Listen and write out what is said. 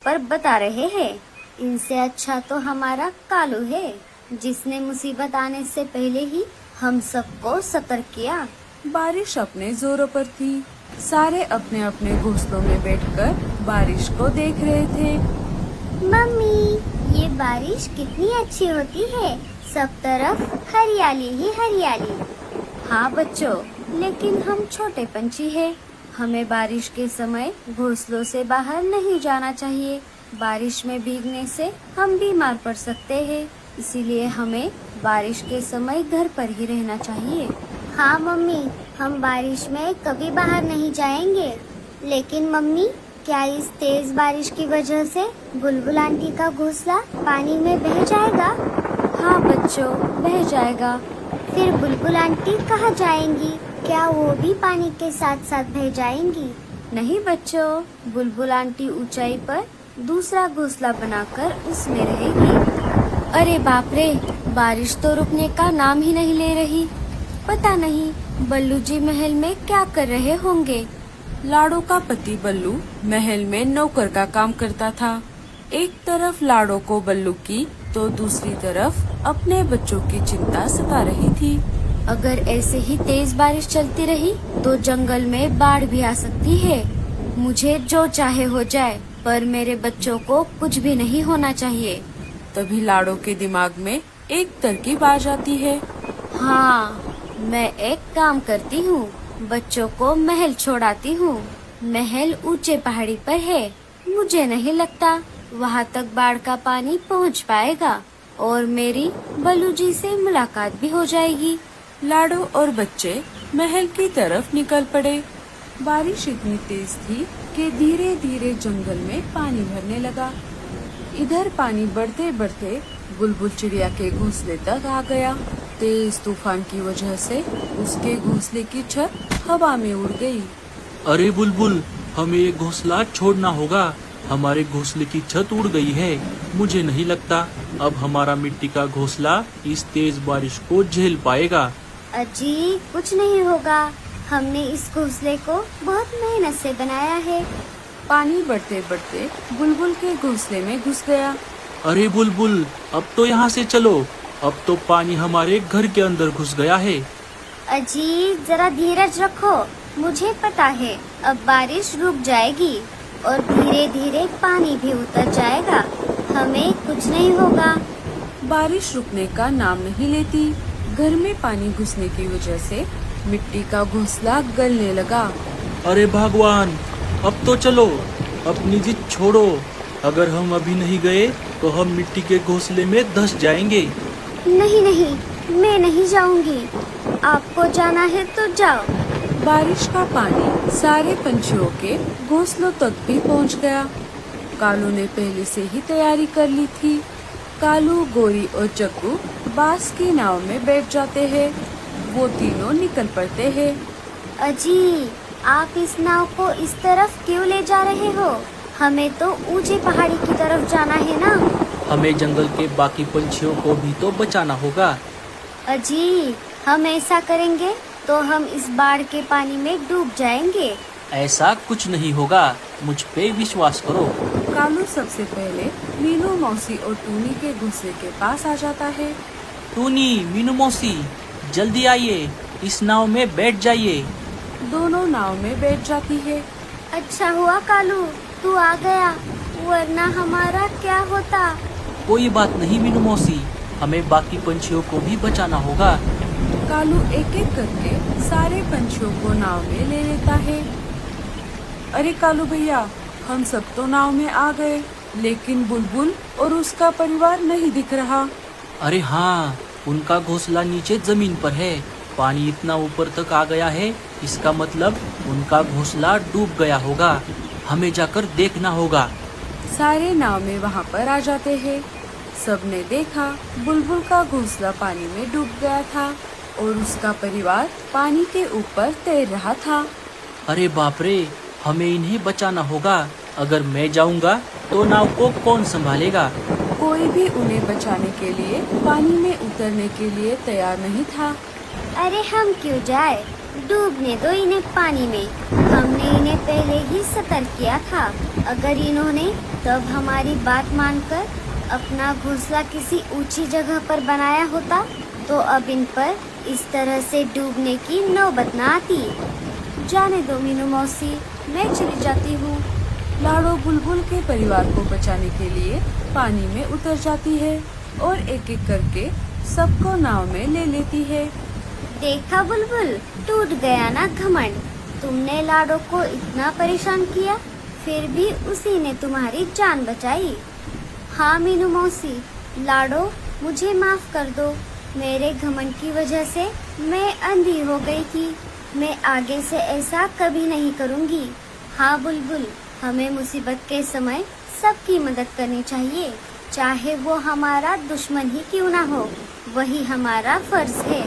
पर बता रहे हैं। इनसे अच्छा तो हमारा कालू है, जिसने मुसीबत आने से पहले ही हम सबको सतर्क किया। बारिश अपने जोरों पर थी। सारे अपने अपने घोंसलों में बैठकर बारिश को देख रहे थे। मम्मी, ये बारिश कितनी अच्छी होती है, सब तरफ हरियाली ही हरियाली। हाँ बच्चों, लेकिन हम छोटे पंछी हैं, हमें बारिश के समय घोंसलों से बाहर नहीं जाना चाहिए। बारिश में भीगने से हम बीमार पड़ सकते हैं, इसीलिए हमें बारिश के समय घर पर ही रहना चाहिए। हाँ मम्मी, हम बारिश में कभी बाहर नहीं जाएंगे। लेकिन मम्मी, क्या इस तेज बारिश की वजह से बुलबुल आंटी का घोंसला पानी में बह जाएगा? हाँ बच्चों, बह जाएगा। फिर बुलबुल आंटी कहाँ जाएंगी? क्या वो भी पानी के साथ साथ बह जाएंगी? नहीं बच्चों, बुलबुल आंटी ऊंचाई पर दूसरा घोंसला बनाकर उसमें रहेगी। अरे बाप रे, बारिश तो रुकने का नाम ही नहीं ले रही। पता नहीं बल्लू जी महल में क्या कर रहे होंगे। लाडो का पति बल्लू महल में नौकर का काम करता था। एक तरफ लाडो को बल्लू की तो दूसरी तरफ अपने बच्चों की चिंता सता रही थी। अगर ऐसे ही तेज बारिश चलती रही तो जंगल में बाढ़ भी आ सकती है। मुझे जो चाहे हो जाए, पर मेरे बच्चों को कुछ भी नहीं होना चाहिए। तभी लाडो के दिमाग में एक तरकीब आ जाती है। हाँ, मैं एक काम करती हूँ, बच्चों को महल छोड़ाती हूँ। महल ऊंचे पहाड़ी पर है, मुझे नहीं लगता वहाँ तक बाढ़ का पानी पहुँच पाएगा और मेरी बल्लू जी से मुलाकात भी हो जाएगी। लाडो और बच्चे महल की तरफ निकल पड़े। बारिश इतनी तेज थी कि धीरे धीरे जंगल में पानी भरने लगा। इधर पानी बढ़ते बढ़ते बुलबुल चिड़िया के घोंसले तक आ गया। तेज तूफान की वजह से उसके घोंसले की छत हवा में उड़ गई। अरे बुलबुल, हमें ये घोंसला छोड़ना होगा। हमारे घोंसले की छत उड़ गई है। मुझे नहीं लगता अब हमारा मिट्टी का घोंसला इस तेज बारिश को झेल पाएगा। अजी, कुछ नहीं होगा, हमने इस घोंसले को बहुत मेहनत से बनाया है। पानी बढ़ते बढ़ते बुलबुल के घोंसले में घुस गया। अरे बुलबुल, अब तो यहाँ से चलो, अब तो पानी हमारे घर के अंदर घुस गया है। अजी, जरा धीरज रखो, मुझे पता है अब बारिश रुक जाएगी और धीरे धीरे पानी भी उतर जाएगा, हमें कुछ नहीं होगा। बारिश रुकने का नाम नहीं लेती। घर में पानी घुसने की वजह से मिट्टी का घोंसला गलने लगा। अरे भगवान, अब तो चलो, अपनी जिद छोड़ो। अगर हम अभी नहीं गए तो हम मिट्टी के घोंसले में धंस जाएंगे। नहीं नहीं, मैं नहीं जाऊंगी, आपको जाना है तो जाओ। बारिश का पानी सारे पंछियों के घोंसलों तक भी पहुंच गया। कालू ने पहले से ही तैयारी कर ली थी। कालू, गोरी और चक्कू बांस की नाव में बैठ जाते हैं। वो तीनों निकल पड़ते हैं। अजी, आप इस नाव को इस तरफ क्यों ले जा रहे हो? हमें तो ऊंचे पहाड़ी की तरफ जाना है ना। हमें जंगल के बाकी पंछियों को भी तो बचाना होगा। अजी, हम ऐसा करेंगे तो हम इस बाढ़ के पानी में डूब जाएंगे। ऐसा कुछ नहीं होगा, मुझ पे विश्वास करो। कालू सबसे पहले मीनू मौसी और टूनी के घोंसले के पास आ जाता है। टूनी, मीनू मौसी, जल्दी आइए, इस नाव में बैठ जाइए। दोनों नाव में बैठ जाती है। अच्छा हुआ कालू, तू आ गया, वरना हमारा क्या होता? कोई बात नहीं मीनू मौसी, हमें बाकी पंछियों को भी बचाना होगा। कालू एक एक करके सारे पंछियों को नाव में ले लेता है। अरे कालू भैया, हम सब तो नाव में आ गए, लेकिन बुलबुल और उसका परिवार नहीं दिख रहा। अरे हाँ, उनका घोंसला नीचे जमीन पर है। पानी इतना ऊपर तक आ गया है, इसका मतलब उनका घोंसला डूब गया होगा। हमें जाकर देखना होगा। सारे नाव में वहाँ पर आ जाते हैं। सबने देखा बुलबुल का घोंसला पानी में डूब गया था और उसका परिवार पानी के ऊपर तैर रहा था। अरे बाप रे, हमें इन्हें बचाना होगा। अगर मैं जाऊंगा तो नाव को कौन संभालेगा? कोई भी उन्हें बचाने के लिए पानी में उतरने के लिए तैयार नहीं था। अरे हम क्यों जाए, डूबने दो इन्हें पानी में। हमने इन्हें पहले ही सतर्क किया था। अगर इन्होंने तब हमारी बात मानकर अपना घोंसला किसी ऊंची जगह पर बनाया होता तो अब इन पर इस तरह से डूबने की नौबत न आती। जाने दो मीनू मौसी, मैं चली जाती हूँ। लाडो बुलबुल के परिवार को बचाने के लिए पानी में उतर जाती है और एक एक करके सबको नाव में ले लेती है। देखा बुलबुल, टूट गया ना घमंड। तुमने लाडो को इतना परेशान किया, फिर भी उसी ने तुम्हारी जान बचाई। हाँ मीनू मौसी, लाडो मुझे माफ कर दो। मेरे घमंड की वजह से मैं अंधी हो गई थी। मैं आगे से ऐसा कभी नहीं करूँगी। हाँ बुलबुल, हमें मुसीबत के समय सबकी मदद करनी चाहिए, चाहे वो हमारा दुश्मन ही क्यों ना हो। वही हमारा फर्ज है।